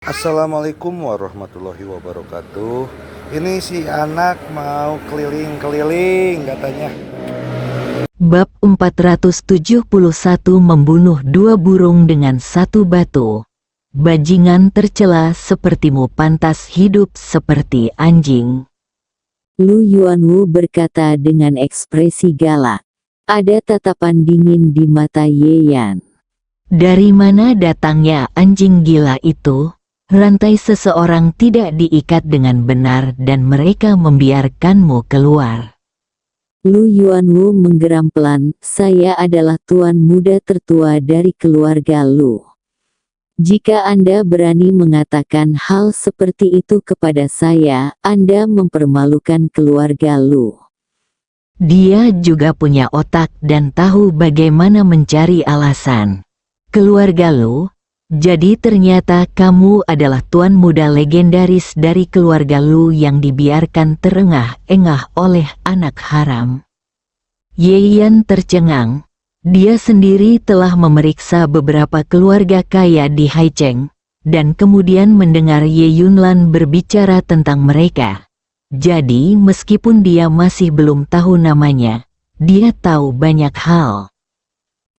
Assalamualaikum warahmatullahi wabarakatuh. Ini si anak mau keliling-keliling katanya. Bab 471 membunuh dua burung dengan satu batu. Bajingan tercela sepertimu pantas hidup seperti anjing. Lu Yuanwu berkata dengan ekspresi galak. Ada tatapan dingin di mata Ye Yan. Dari mana datangnya anjing gila itu? Rantai seseorang tidak diikat dengan benar dan mereka membiarkanmu keluar. Lu Yuanwu menggeram pelan, saya adalah tuan muda tertua dari keluarga Lu. Jika Anda berani mengatakan hal seperti itu kepada saya, Anda mempermalukan keluarga Lu. Dia juga punya otak dan tahu bagaimana mencari alasan. Keluarga Lu, jadi ternyata kamu adalah tuan muda legendaris dari keluarga Lu yang dibiarkan terengah-engah oleh anak haram. Ye Yan tercengang. Dia sendiri telah memeriksa beberapa keluarga kaya di Haicheng, dan kemudian mendengar Ye Yunlan berbicara tentang mereka. Jadi meskipun dia masih belum tahu namanya, dia tahu banyak hal.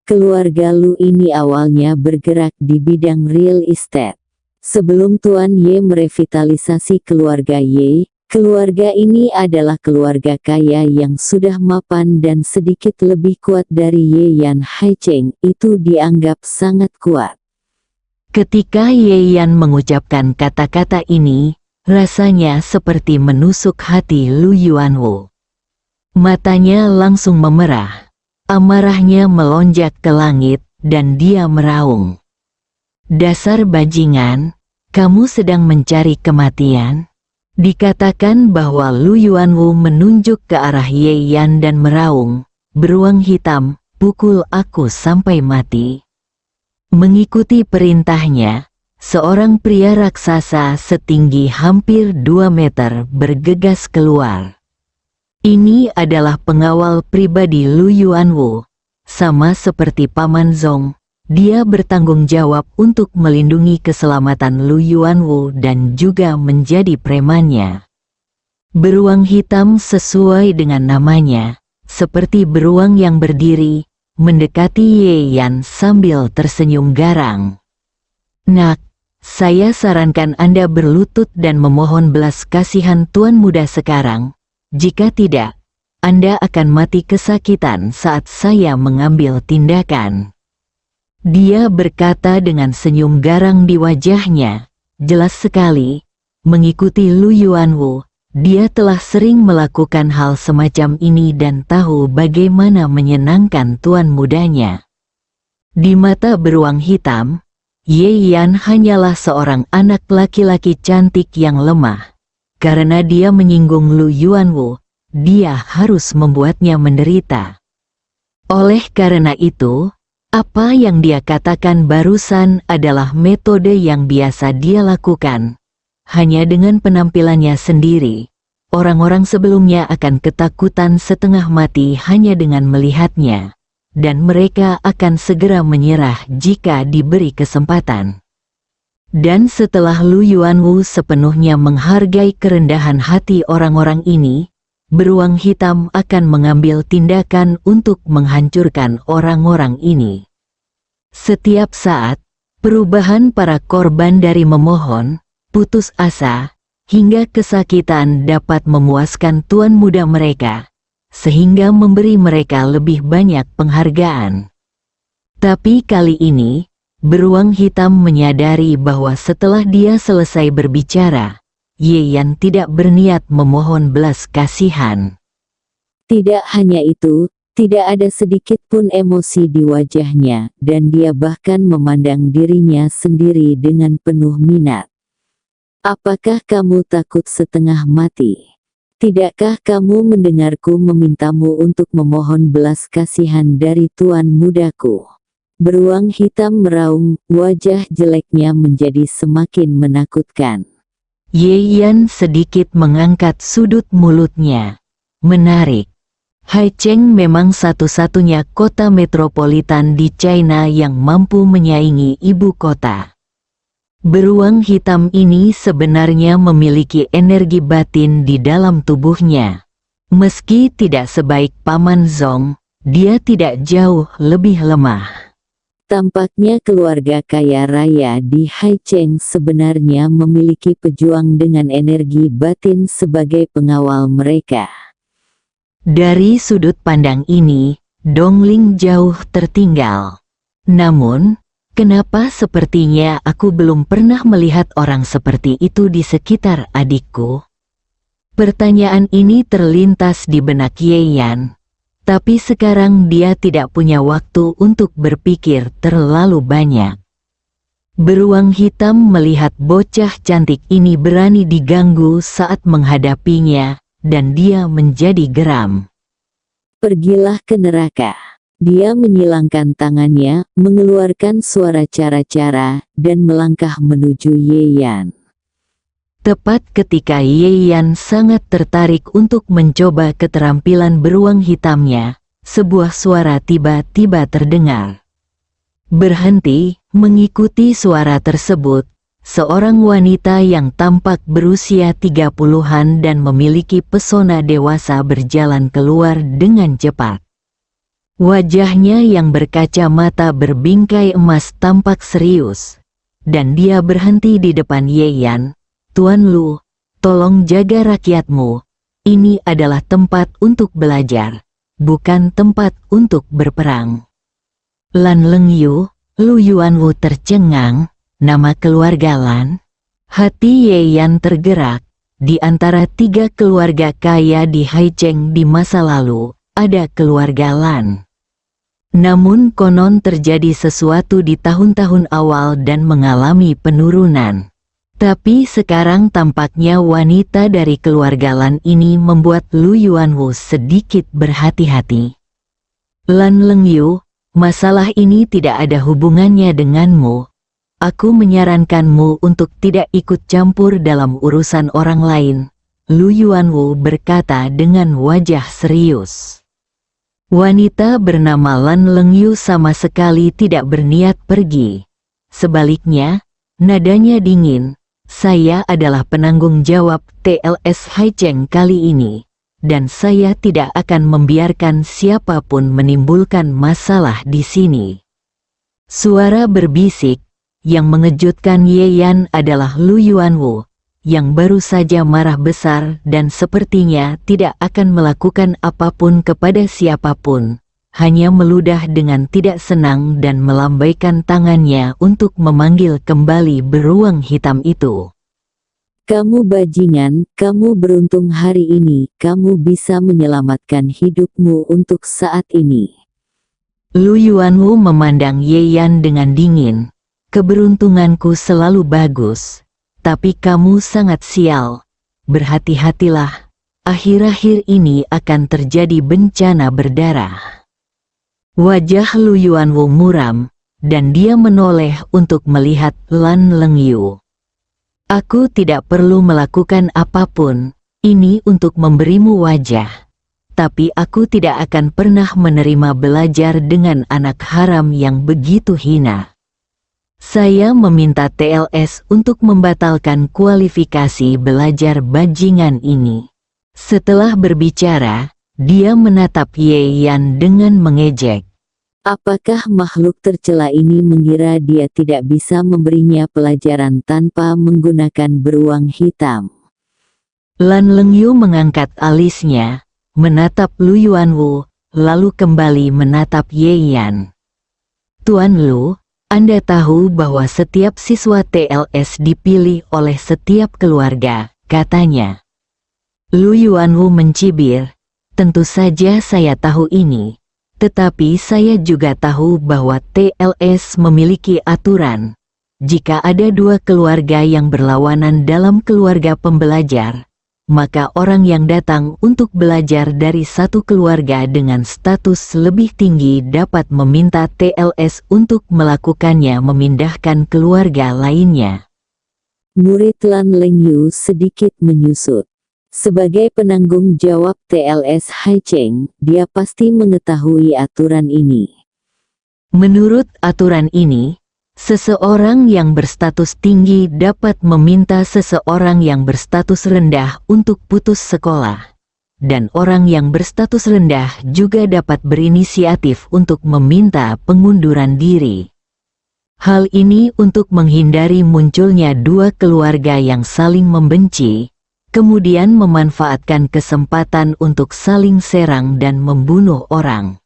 Keluarga Lu ini awalnya bergerak di bidang real estate. Sebelum Tuan Ye merevitalisasi keluarga Ye, keluarga ini adalah keluarga kaya yang sudah mapan dan sedikit lebih kuat dari Ye Yan. Haicheng itu dianggap sangat kuat. Ketika Ye Yan mengucapkan kata-kata ini, rasanya seperti menusuk hati Lu Yuanwu. Matanya langsung memerah. Amarahnya melonjak ke langit, dan dia meraung. Dasar bajingan, kamu sedang mencari kematian? Dikatakan bahwa Lu Yuanwu menunjuk ke arah Ye Yan dan meraung, beruang hitam, pukul aku sampai mati. Mengikuti perintahnya, seorang pria raksasa setinggi hampir 2 meter bergegas keluar. Ini adalah pengawal pribadi Lu Yuanwu. Sama seperti Paman Zong, dia bertanggung jawab untuk melindungi keselamatan Lu Yuanwu dan juga menjadi premannya. Beruang hitam sesuai dengan namanya, seperti beruang yang berdiri, mendekati Ye Yan sambil tersenyum garang. Nak, saya sarankan Anda berlutut dan memohon belas kasihan tuan muda sekarang. Jika tidak, Anda akan mati kesakitan saat saya mengambil tindakan. Dia berkata dengan senyum garang di wajahnya. Jelas sekali, mengikuti Lu Yuanwu, dia telah sering melakukan hal semacam ini dan tahu bagaimana menyenangkan tuan mudanya. Di mata beruang hitam, Ye Yan hanyalah seorang anak laki-laki cantik yang lemah. Karena dia menyinggung Lu Yuanwu, dia harus membuatnya menderita. Oleh karena itu, apa yang dia katakan barusan adalah metode yang biasa dia lakukan. Hanya dengan penampilannya sendiri, orang-orang sebelumnya akan ketakutan setengah mati hanya dengan melihatnya, dan mereka akan segera menyerah jika diberi kesempatan. Dan setelah Lu Yuanwu sepenuhnya menghargai kerendahan hati orang-orang ini, beruang hitam akan mengambil tindakan untuk menghancurkan orang-orang ini. Setiap saat, perubahan para korban dari memohon, putus asa, hingga kesakitan dapat memuaskan tuan muda mereka, sehingga memberi mereka lebih banyak penghargaan. Tapi kali ini, beruang hitam menyadari bahwa setelah dia selesai berbicara, Ye Yan tidak berniat memohon belas kasihan. Tidak hanya itu, tidak ada sedikit pun emosi di wajahnya, dan dia bahkan memandang dirinya sendiri dengan penuh minat. Apakah kamu takut setengah mati? Tidakkah kamu mendengarku memintamu untuk memohon belas kasihan dari tuan mudaku? Beruang hitam meraung, wajah jeleknya menjadi semakin menakutkan. Ye Yan sedikit mengangkat sudut mulutnya. Menarik. Haicheng memang satu-satunya kota metropolitan di China yang mampu menyaingi ibu kota. Beruang hitam ini sebenarnya memiliki energi batin di dalam tubuhnya. Meski tidak sebaik Paman Zong, dia tidak jauh lebih lemah. Tampaknya keluarga kaya raya di Haicheng sebenarnya memiliki pejuang dengan energi batin sebagai pengawal mereka. Dari sudut pandang ini, Dongling jauh tertinggal. Namun, kenapa sepertinya aku belum pernah melihat orang seperti itu di sekitar adikku? Pertanyaan ini terlintas di benak Ye Yan. Tapi sekarang dia tidak punya waktu untuk berpikir terlalu banyak. Beruang hitam melihat bocah cantik ini berani diganggu saat menghadapinya, dan dia menjadi geram. Pergilah ke neraka. Dia menyilangkan tangannya, mengeluarkan suara cara-cara, dan melangkah menuju Ye Yan. Tepat ketika Ye Yan sangat tertarik untuk mencoba keterampilan beruang hitamnya, sebuah suara tiba-tiba terdengar. Berhenti, mengikuti suara tersebut, seorang wanita yang tampak berusia 30-an dan memiliki pesona dewasa berjalan keluar dengan cepat. Wajahnya yang berkacamata berbingkai emas tampak serius, dan dia berhenti di depan Ye Yan. Tuan Lu, tolong jaga rakyatmu. Ini adalah tempat untuk belajar, bukan tempat untuk berperang. Lan Lengyu, Lu Yuanwu tercengang, nama keluarga Lan. Hati Ye Yan tergerak. Di antara 3 keluarga kaya di Haicheng di masa lalu, ada keluarga Lan. Namun konon terjadi sesuatu di tahun-tahun awal dan mengalami penurunan. Tapi sekarang tampaknya wanita dari keluarga Lan ini membuat Lu Yuanwu sedikit berhati-hati. Lan Lengyu, masalah ini tidak ada hubungannya denganmu. Aku menyarankanmu untuk tidak ikut campur dalam urusan orang lain, Lu Yuanwu berkata dengan wajah serius. Wanita bernama Lan Lengyu sama sekali tidak berniat pergi. Sebaliknya, nadanya dingin. Saya adalah penanggung jawab TLS Haicheng kali ini, dan saya tidak akan membiarkan siapapun menimbulkan masalah di sini. Suara berbisik, yang mengejutkan Ye Yan adalah Lu Yuanwu, yang baru saja marah besar dan sepertinya tidak akan melakukan apapun kepada siapapun, hanya meludah dengan tidak senang dan melambaikan tangannya untuk memanggil kembali beruang hitam itu. Kamu bajingan, kamu beruntung hari ini, kamu bisa menyelamatkan hidupmu untuk saat ini. Lu Yuanwu memandang Ye Yan dengan dingin. Keberuntunganku selalu bagus. Tapi kamu sangat sial. Berhati-hatilah. Akhir-akhir ini akan terjadi bencana berdarah. Wajah Lu Yuanwu muram, dan dia menoleh untuk melihat Lan Lengyu. Aku tidak perlu melakukan apapun, ini untuk memberimu wajah. Tapi aku tidak akan pernah menerima belajar dengan anak haram yang begitu hina. Saya meminta TLS untuk membatalkan kualifikasi belajar bajingan ini. Setelah berbicara, dia menatap Ye Yan dengan mengejek. Apakah makhluk tercela ini mengira dia tidak bisa memberinya pelajaran tanpa menggunakan beruang hitam? Lan Lengyu mengangkat alisnya, menatap Lu Yuanwu, lalu kembali menatap Ye Yan. Tuan Lu, Anda tahu bahwa setiap siswa TLS dipilih oleh setiap keluarga, katanya. Lu Yuanwu mencibir, tentu saja saya tahu ini, tetapi saya juga tahu bahwa TLS memiliki aturan. Jika ada 2 keluarga yang berlawanan dalam keluarga pembelajar, maka orang yang datang untuk belajar dari satu keluarga dengan status lebih tinggi dapat meminta TLS untuk melakukannya memindahkan keluarga lainnya. Murid Lan Lengyu sedikit menyusut. Sebagai penanggung jawab TLS Haicheng, dia pasti mengetahui aturan ini. Menurut aturan ini, Seseorang yang berstatus tinggi dapat meminta seseorang yang berstatus rendah untuk putus sekolah. Dan orang yang berstatus rendah juga dapat berinisiatif untuk meminta pengunduran diri. Hal ini untuk menghindari munculnya dua keluarga yang saling membenci, kemudian memanfaatkan kesempatan untuk saling serang dan membunuh orang.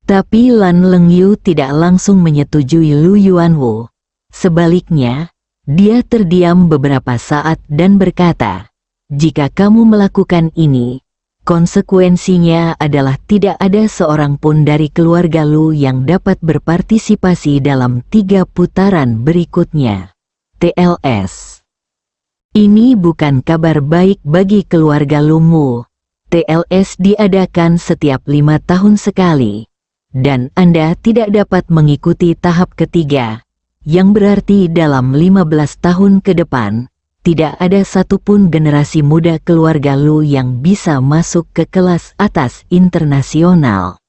Tapi Lan Lengyu tidak langsung menyetujui Lu Yuanwu. Sebaliknya, dia terdiam beberapa saat dan berkata, "Jika kamu melakukan ini, konsekuensinya adalah tidak ada seorang pun dari keluarga Lu yang dapat berpartisipasi dalam 3 putaran berikutnya. TLS. Ini bukan kabar baik bagi keluarga Lu Mu. TLS diadakan setiap 5 tahun sekali. Dan Anda tidak dapat mengikuti tahap ketiga, yang berarti dalam 15 tahun ke depan, tidak ada satupun generasi muda keluarga Lu yang bisa masuk ke kelas atas internasional.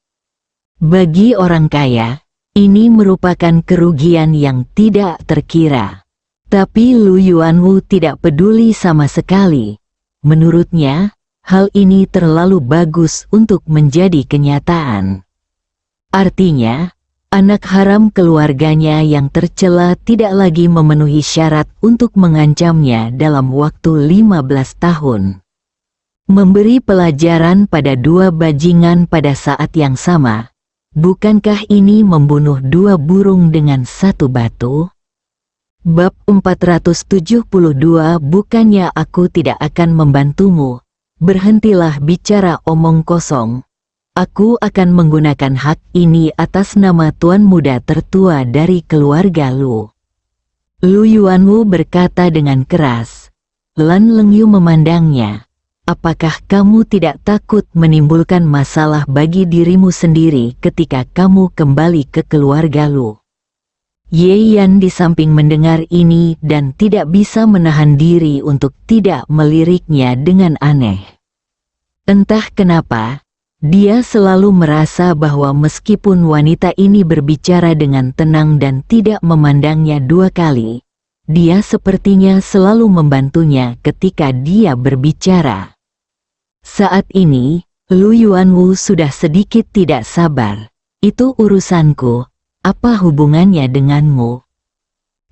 Bagi orang kaya, ini merupakan kerugian yang tidak terkira. Tapi Lu Yuanwu tidak peduli sama sekali. Menurutnya, hal ini terlalu bagus untuk menjadi kenyataan. Artinya, anak haram keluarganya yang tercela tidak lagi memenuhi syarat untuk mengancamnya dalam waktu 15 tahun. Memberi pelajaran pada 2 bajingan pada saat yang sama, bukankah ini membunuh 2 burung dengan 1 batu? Bab 472. Bukannya aku tidak akan membantumu, berhentilah bicara omong kosong. Aku akan menggunakan hak ini atas nama tuan muda tertua dari keluarga Lu. Lu Yuanwu berkata dengan keras. Lan Lengyu memandangnya. Apakah kamu tidak takut menimbulkan masalah bagi dirimu sendiri ketika kamu kembali ke keluarga Lu? Ye Yan di samping mendengar ini dan tidak bisa menahan diri untuk tidak meliriknya dengan aneh. Entah kenapa, dia selalu merasa bahwa meskipun wanita ini berbicara dengan tenang dan tidak memandangnya 2 kali, dia sepertinya selalu membantunya ketika dia berbicara. Saat ini, Lu Yuanwu sudah sedikit tidak sabar. Itu urusanku, apa hubungannya denganmu?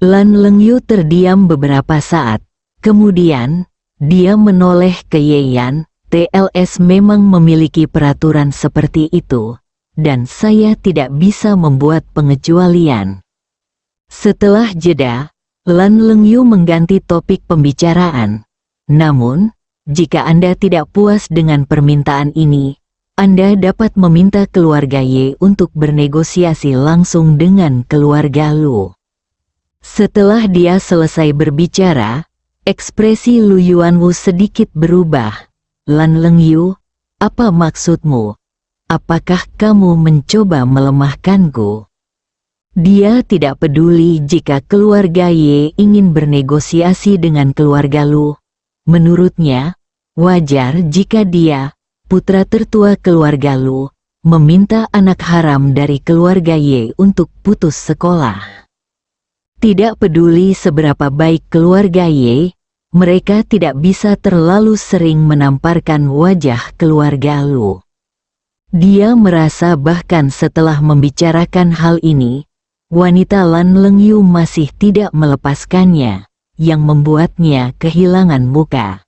Lan Lengyu terdiam beberapa saat, kemudian, dia menoleh ke Ye Yan. TLS memang memiliki peraturan seperti itu, dan saya tidak bisa membuat pengecualian. Setelah jeda, Lan Lengyu mengganti topik pembicaraan. Namun, jika Anda tidak puas dengan permintaan ini, Anda dapat meminta keluarga Ye untuk bernegosiasi langsung dengan keluarga Lu. Setelah dia selesai berbicara, ekspresi Lu Yuanwu sedikit berubah. Lan Lengyu, apa maksudmu? Apakah kamu mencoba melemahkanku? Dia tidak peduli jika keluarga Ye ingin bernegosiasi dengan keluarga Lu. Menurutnya, wajar jika dia, putra tertua keluarga Lu, meminta anak haram dari keluarga Ye untuk putus sekolah. Tidak peduli seberapa baik keluarga Ye, mereka tidak bisa terlalu sering menamparkan wajah keluarga Lu. Dia merasa bahkan setelah membicarakan hal ini, wanita Lan Lengyu masih tidak melepaskannya, yang membuatnya kehilangan muka.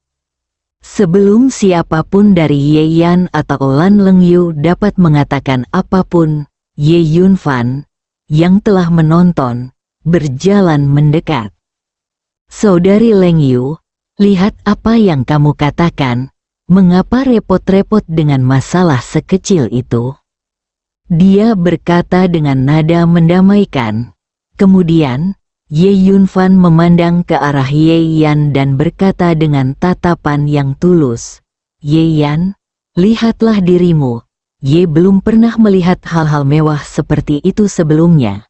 Sebelum siapapun dari Ye Yan atau Lan Lengyu dapat mengatakan apapun, Ye Yunfan, yang telah menonton, berjalan mendekat. Saudari Lengyu, lihat apa yang kamu katakan, mengapa repot-repot dengan masalah sekecil itu? Dia berkata dengan nada mendamaikan. Kemudian, Ye Yunfan memandang ke arah Ye Yan dan berkata dengan tatapan yang tulus, Ye Yan, lihatlah dirimu, Ye belum pernah melihat hal-hal mewah seperti itu sebelumnya.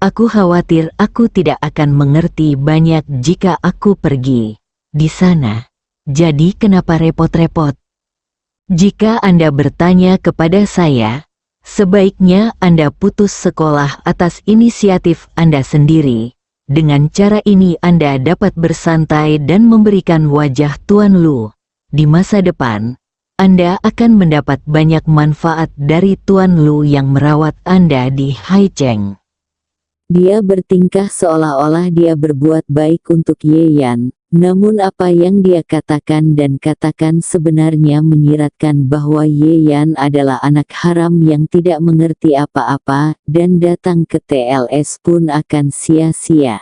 Aku khawatir aku tidak akan mengerti banyak jika aku pergi di sana. Jadi kenapa repot-repot? Jika Anda bertanya kepada saya, Sebaiknya Anda putus sekolah atas inisiatif Anda sendiri. Dengan cara ini Anda dapat bersantai dan memberikan wajah Tuan Lu. Di masa depan, Anda akan mendapat banyak manfaat dari Tuan Lu yang merawat Anda di Haicheng. Dia bertingkah seolah-olah dia berbuat baik untuk Ye Yan, namun apa yang dia katakan dan katakan sebenarnya menyiratkan bahwa Ye Yan adalah anak haram yang tidak mengerti apa-apa, dan datang ke TLS pun akan sia-sia.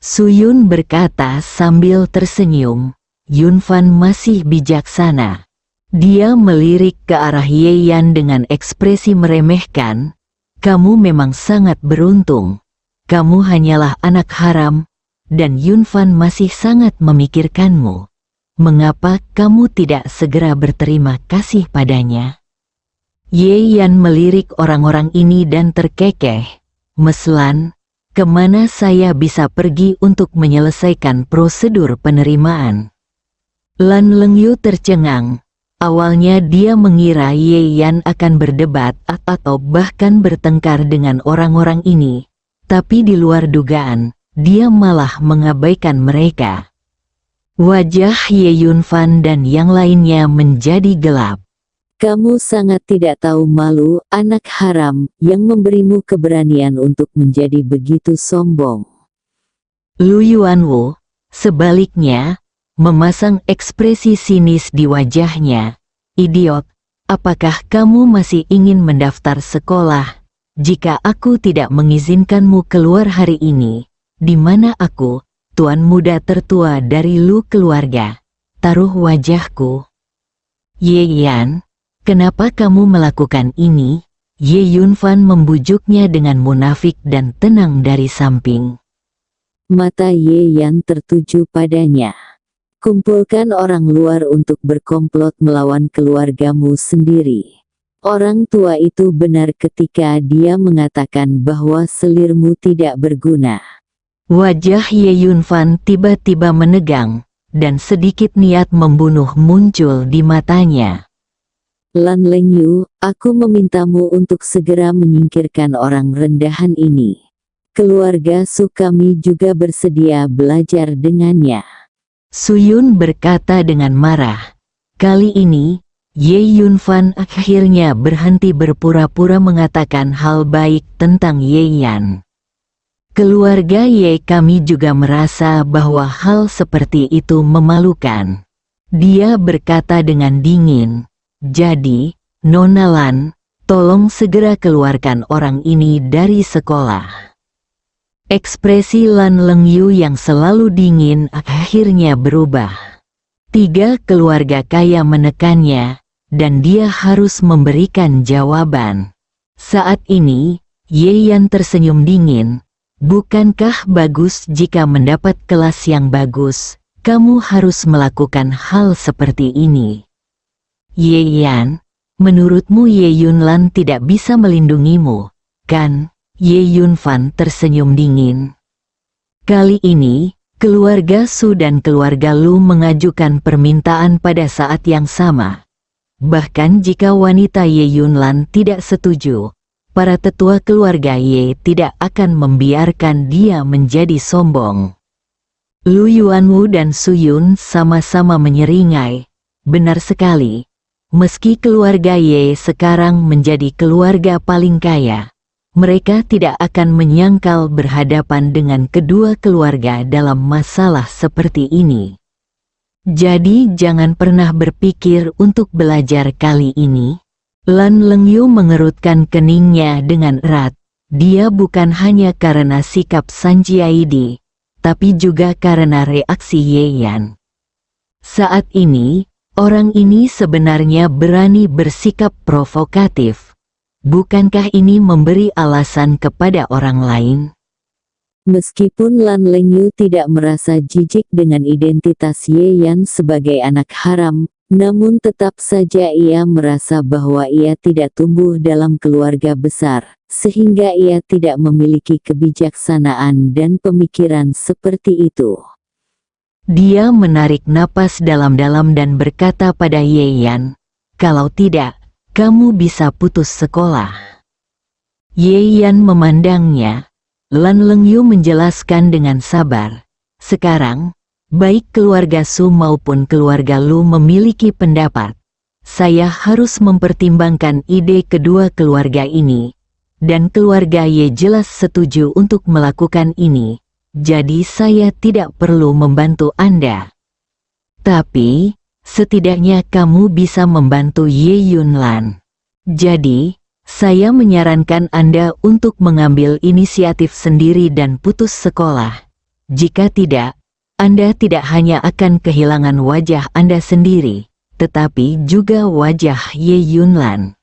Suyun berkata sambil tersenyum. Yunfan masih bijaksana. Dia melirik ke arah Ye Yan dengan ekspresi meremehkan. Kamu memang sangat beruntung. Kamu hanyalah anak haram, dan Yunfan masih sangat memikirkanmu. Mengapa kamu tidak segera berterima kasih padanya? Ye Yan melirik orang-orang ini dan terkekeh. Meslan, kemana saya bisa pergi untuk menyelesaikan prosedur penerimaan? Lan Lengyu tercengang. Awalnya dia mengira Ye Yan akan berdebat atau bahkan bertengkar dengan orang-orang ini. Tapi di luar dugaan, dia malah mengabaikan mereka. Wajah Ye Yunfan dan yang lainnya menjadi gelap. Kamu sangat tidak tahu malu, anak haram, yang memberimu keberanian untuk menjadi begitu sombong. Lu Yuanwu, sebaliknya, memasang ekspresi sinis di wajahnya. Idiot, apakah kamu masih ingin mendaftar sekolah? Jika aku tidak mengizinkanmu keluar hari ini, di mana aku, tuan muda tertua dari Lu keluarga, taruh wajahku? Ye Yan, kenapa kamu melakukan ini? Ye Yunfan membujuknya dengan munafik dan tenang dari samping. Mata Ye Yan tertuju padanya. Kumpulkan orang luar untuk berkomplot melawan keluargamu sendiri. Orang tua itu benar ketika dia mengatakan bahwa selirmu tidak berguna. Wajah Ye Yunfan tiba-tiba menegang, dan sedikit niat membunuh muncul di matanya. Lan Lengyu, aku memintamu untuk segera menyingkirkan orang rendahan ini. Keluarga Su kami juga bersedia belajar dengannya. Suyun berkata dengan marah. Kali ini, Ye Yunfan akhirnya berhenti berpura-pura mengatakan hal baik tentang Ye Yan. Keluarga Ye kami juga merasa bahwa hal seperti itu memalukan. Dia berkata dengan dingin, jadi, Nona Lan, tolong segera keluarkan orang ini dari sekolah. Ekspresi Lan Lengyu yang selalu dingin akhirnya berubah. 3 keluarga kaya menekannya, dan dia harus memberikan jawaban. Saat ini, Ye Yan tersenyum dingin. Bukankah bagus jika mendapat kelas yang bagus? Kamu harus melakukan hal seperti ini. Ye Yan, menurutmu Ye Yunlan tidak bisa melindungimu, kan? Ye Yunfan tersenyum dingin. Kali ini, keluarga Su dan keluarga Lu mengajukan permintaan pada saat yang sama. Bahkan jika wanita Ye Yunlan tidak setuju, para tetua keluarga Ye tidak akan membiarkan dia menjadi sombong. Lu Yuanwu dan Su Yun sama-sama menyeringai. Benar sekali, meski keluarga Ye sekarang menjadi keluarga paling kaya, mereka tidak akan menyangkal berhadapan dengan kedua keluarga dalam masalah seperti ini. Jadi jangan pernah berpikir untuk belajar kali ini. Lan Lengyu mengerutkan keningnya dengan erat. Dia bukan hanya karena sikap Sanjiaidi, tapi juga karena reaksi Ye Yan. Saat ini, orang ini sebenarnya berani bersikap provokatif. Bukankah ini memberi alasan kepada orang lain? Meskipun Lan Lengyu tidak merasa jijik dengan identitas Ye Yan sebagai anak haram, namun tetap saja ia merasa bahwa ia tidak tumbuh dalam keluarga besar, sehingga ia tidak memiliki kebijaksanaan dan pemikiran seperti itu. Dia menarik napas dalam-dalam dan berkata pada Ye Yan, kalau tidak, kamu bisa putus sekolah. Ye Yan memandangnya. Lan Lengyu menjelaskan dengan sabar. Sekarang, baik keluarga Su maupun keluarga Lu memiliki pendapat. Saya harus mempertimbangkan ide kedua keluarga ini. Dan keluarga Ye jelas setuju untuk melakukan ini. Jadi saya tidak perlu membantu Anda. Tapi, setidaknya kamu bisa membantu Ye Yunlan. Jadi, saya menyarankan Anda untuk mengambil inisiatif sendiri dan putus sekolah. Jika tidak, Anda tidak hanya akan kehilangan wajah Anda sendiri, tetapi juga wajah Ye Yunlan.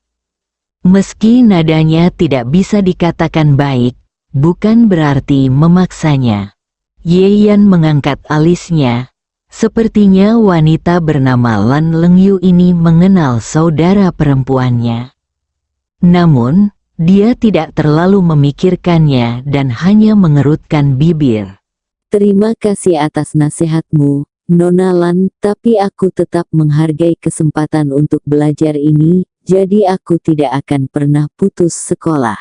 Meski nadanya tidak bisa dikatakan baik, bukan berarti memaksanya. Ye Yan mengangkat alisnya. Sepertinya wanita bernama Lan Lengyu ini mengenal saudara perempuannya. Namun, dia tidak terlalu memikirkannya dan hanya mengerutkan bibir. Terima kasih atas nasihatmu, Nona Lan, tapi aku tetap menghargai kesempatan untuk belajar ini, jadi aku tidak akan pernah putus sekolah.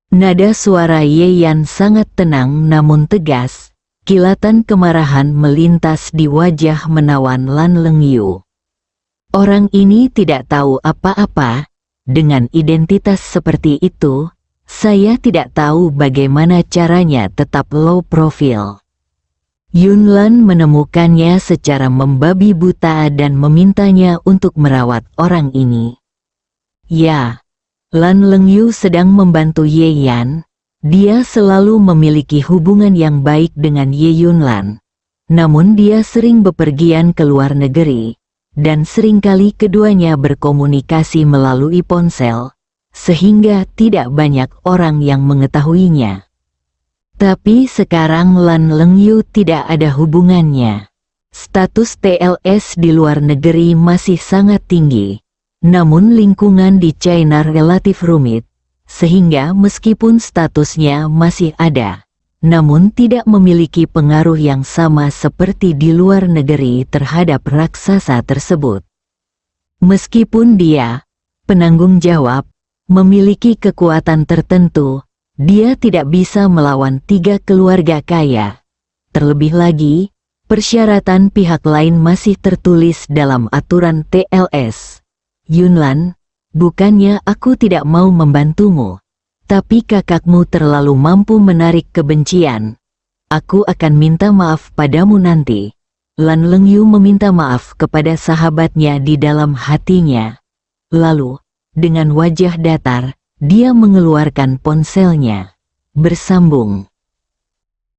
Nada suara Ye Yan sangat tenang namun tegas. Kilatan kemarahan melintas di wajah menawan Lan Lengyu. Orang ini tidak tahu apa-apa. Dengan identitas seperti itu, saya tidak tahu bagaimana caranya tetap low profile. Yunlan menemukannya secara membabi buta dan memintanya untuk merawat orang ini. Ya, Lan Lengyu sedang membantu Ye Yan. Dia selalu memiliki hubungan yang baik dengan Ye Yunlan. Namun dia sering bepergian ke luar negeri. Dan seringkali keduanya berkomunikasi melalui ponsel, sehingga tidak banyak orang yang mengetahuinya. Tapi sekarang Lan Lengyu tidak ada hubungannya. Status TLS di luar negeri masih sangat tinggi, namun lingkungan di China relatif rumit, sehingga meskipun statusnya masih ada, namun tidak memiliki pengaruh yang sama seperti di luar negeri terhadap raksasa tersebut. Meskipun dia, penanggung jawab, memiliki kekuatan tertentu, dia tidak bisa melawan 3 keluarga kaya. Terlebih lagi, persyaratan pihak lain masih tertulis dalam aturan TLS. Yunlan, bukannya aku tidak mau membantumu. Tapi kakakmu terlalu mampu menarik kebencian. Aku akan minta maaf padamu nanti. Lan Lengyu meminta maaf kepada sahabatnya di dalam hatinya. Lalu, dengan wajah datar, dia mengeluarkan ponselnya. Bersambung.